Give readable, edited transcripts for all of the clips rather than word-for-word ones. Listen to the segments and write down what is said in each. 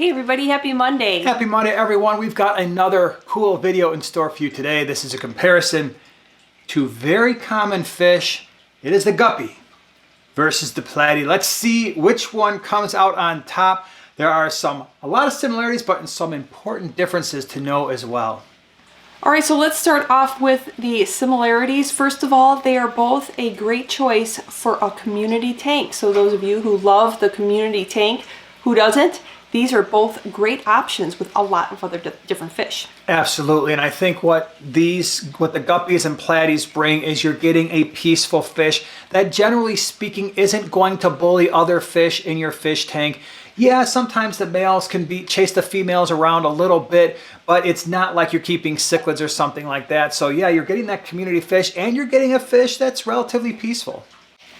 Hey everybody, happy Monday. Happy Monday everyone. We've got another cool video in store for you today. This is a comparison to very common fish. It is the guppy versus the platy. Let's see which one comes out on top. There are a lot of similarities, but some important differences to know as well. All right, so let's start off with the similarities. First of all, they are both a great choice for a community tank. So those of you who love the community tank, who doesn't? These are both great options with a lot of other different fish. Absolutely, and I think what the guppies and platies bring is you're getting a peaceful fish that generally speaking isn't going to bully other fish in your fish tank. Yeah, sometimes the males can chase the females around a little bit, but it's not like you're keeping cichlids or something like that. So yeah, you're getting that community fish and you're getting a fish that's relatively peaceful.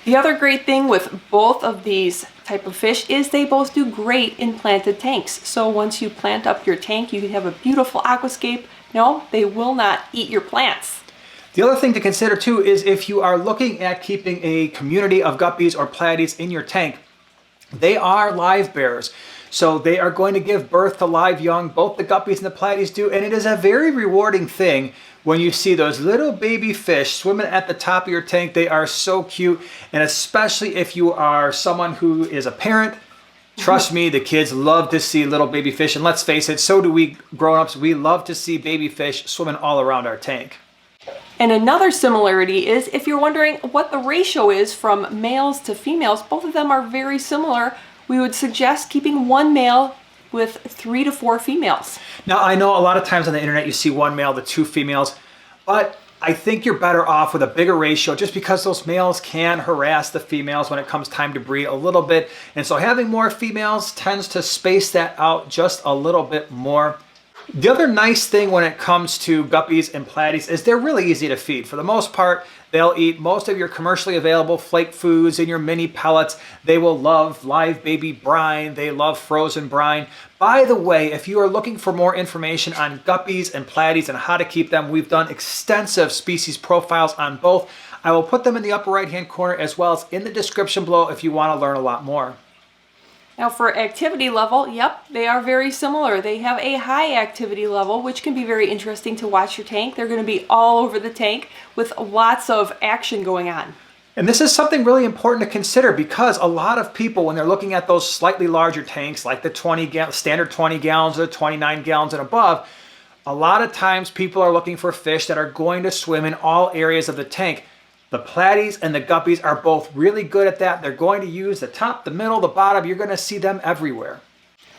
The other great thing with both of these type of fish is they both do great in planted tanks. So once you plant up your tank, you can have a beautiful aquascape. No, they will not eat your plants. The other thing to consider too is if you are looking at keeping a community of guppies or platies in your tank, they are live bearers. So they are going to give birth to live young. Both the guppies and the platies do, and it is a very rewarding thing when you see those little baby fish swimming at the top of your tank. They are so cute, and especially if you are someone who is a parent, trust me, the kids love to see little baby fish, and let's face it, so do we grown-ups. We love to see baby fish swimming all around our tank. And another similarity is if you're wondering what the ratio is from males to females, both of them are very similar. We would suggest keeping one male with 3 to 4 females. Now, I know a lot of times on the internet you see one male to 2 females, but I think you're better off with a bigger ratio just because those males can harass the females when it comes time to breed a little bit. And so having more females tends to space that out just a little bit more. The other nice thing when it comes to guppies and platies is they're really easy to feed. For the most part, they'll eat most of your commercially available flake foods and your mini pellets. They will love live baby brine. They love frozen brine. By the way, if you are looking for more information on guppies and platies and how to keep them, we've done extensive species profiles on both. I will put them in the upper right-hand corner as well as in the description below if you want to learn a lot more. Now for activity level, yep, they are very similar. They have a high activity level, which can be very interesting to watch your tank. They're going to be all over the tank with lots of action going on. And this is something really important to consider because a lot of people, when they're looking at those slightly larger tanks, like the standard 20 gallons or 29 gallons and above, a lot of times people are looking for fish that are going to swim in all areas of the tank. The platies and the guppies are both really good at that. They're going to use the top, the middle, the bottom. You're going to see them everywhere.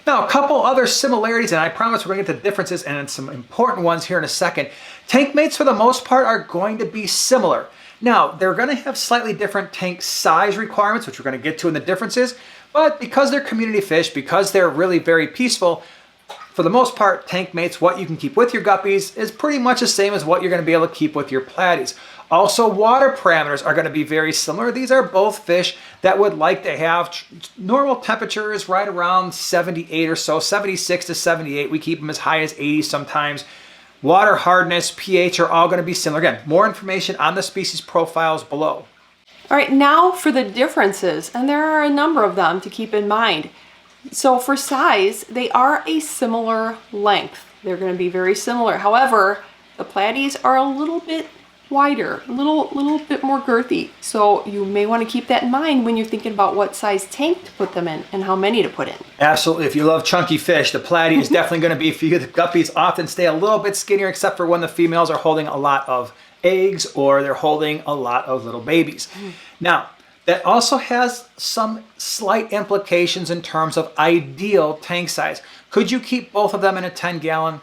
Now, a couple other similarities, and I promise we're going to get to differences and some important ones here in a second. Tank mates, for the most part, are going to be similar. Now, they're going to have slightly different tank size requirements, which we're going to get to in the differences, but because they're community fish, because they're really very peaceful, for the most part, tank mates, what you can keep with your guppies is pretty much the same as what you're going to be able to keep with your platies. Also, water parameters are going to be very similar. These are both fish that would like to have normal temperatures right around 78 or so, 76 to 78. We keep them as high as 80 sometimes. Water hardness, pH are all going to be similar. Again, more information on the species profiles below. All right, now for the differences, and there are a number of them to keep in mind. So for size, they are a similar length. They're going to be very similar. However, the platies are a little bit wider, a little bit more girthy. So you may want to keep that in mind when you're thinking about what size tank to put them in and how many to put in. Absolutely. If you love chunky fish, the platy is definitely going to be for you. The guppies often stay a little bit skinnier except for when the females are holding a lot of eggs or they're holding a lot of little babies. Now, that also has some slight implications in terms of ideal tank size. Could you keep both of them in a 10-gallon?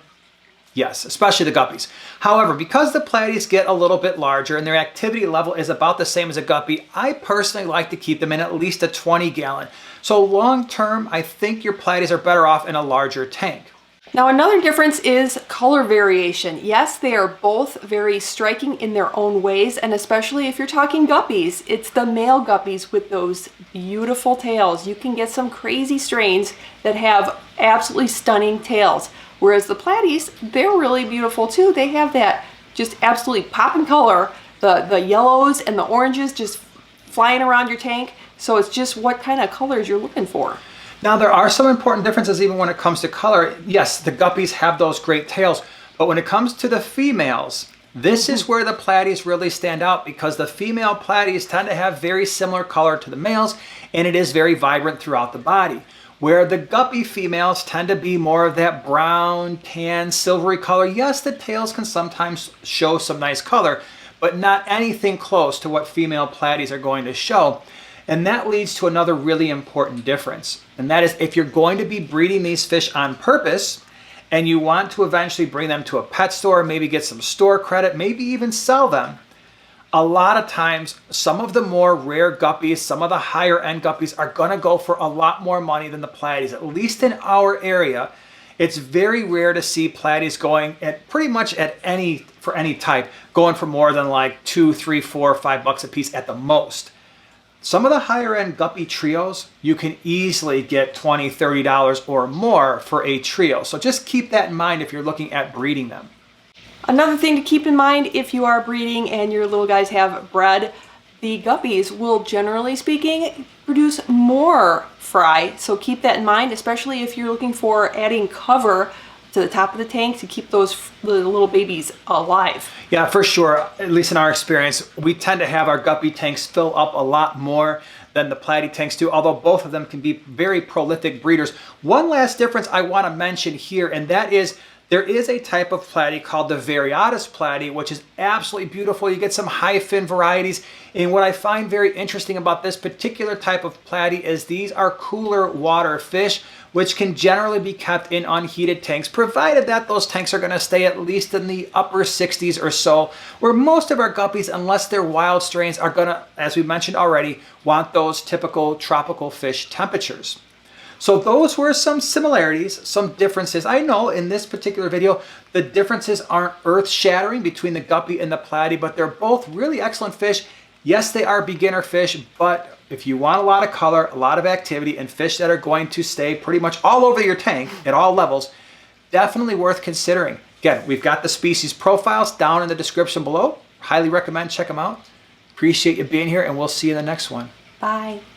Yes, especially the guppies. However, because the platies get a little bit larger and their activity level is about the same as a guppy, I personally like to keep them in at least a 20-gallon. So long term, I think your platies are better off in a larger tank. Now another difference is color variation. Yes, they are both very striking in their own ways, and especially if you're talking guppies, it's the male guppies with those beautiful tails. You can get some crazy strains that have absolutely stunning tails. Whereas the platies, they're really beautiful too. They have that just absolutely popping color, the yellows and the oranges just flying around your tank. So it's just what kind of colors you're looking for. Now, there are some important differences even when it comes to color. Yes, the guppies have those great tails, but when it comes to the females, this is where the platies really stand out, because the female platies tend to have very similar color to the males, and it is very vibrant throughout the body. Where the guppy females tend to be more of that brown, tan, silvery color. Yes, the tails can sometimes show some nice color, but not anything close to what female platies are going to show. And that leads to another really important difference. And that is, if you're going to be breeding these fish on purpose, and you want to eventually bring them to a pet store, maybe get some store credit, maybe even sell them, a lot of times, some of the more rare guppies, some of the higher end guppies are gonna go for a lot more money than the platies. At least in our area, it's very rare to see platies going at pretty much for any type, going for more than like $2, $3, $4, $5 a piece at the most. Some of the higher end guppy trios, you can easily get $20, $30 or more for a trio. So just keep that in mind if you're looking at breeding them. Another thing to keep in mind if you are breeding and your little guys have bred, the guppies will, generally speaking, produce more fry. So keep that in mind, especially if you're looking for adding cover to the top of the tank to keep those little babies alive. Yeah, for sure. At least in our experience, we tend to have our guppy tanks fill up a lot more than the platy tanks do, although both of them can be very prolific breeders. One last difference I want to mention here, and that is there is a type of platy called the Variotis Platy, which is absolutely beautiful. You get some high fin varieties. And what I find very interesting about this particular type of platy is these are cooler water fish, which can generally be kept in unheated tanks, provided that those tanks are going to stay at least in the upper 60s or so, where most of our guppies, unless they're wild strains, are going to, as we mentioned already, want those typical tropical fish temperatures. So those were some similarities, some differences. I know in this particular video, the differences aren't earth-shattering between the guppy and the platy, but they're both really excellent fish. Yes, they are beginner fish, but if you want a lot of color, a lot of activity, and fish that are going to stay pretty much all over your tank at all levels, definitely worth considering. Again, we've got the species profiles down in the description below. Highly recommend check them out. Appreciate you being here, and we'll see you in the next one. Bye.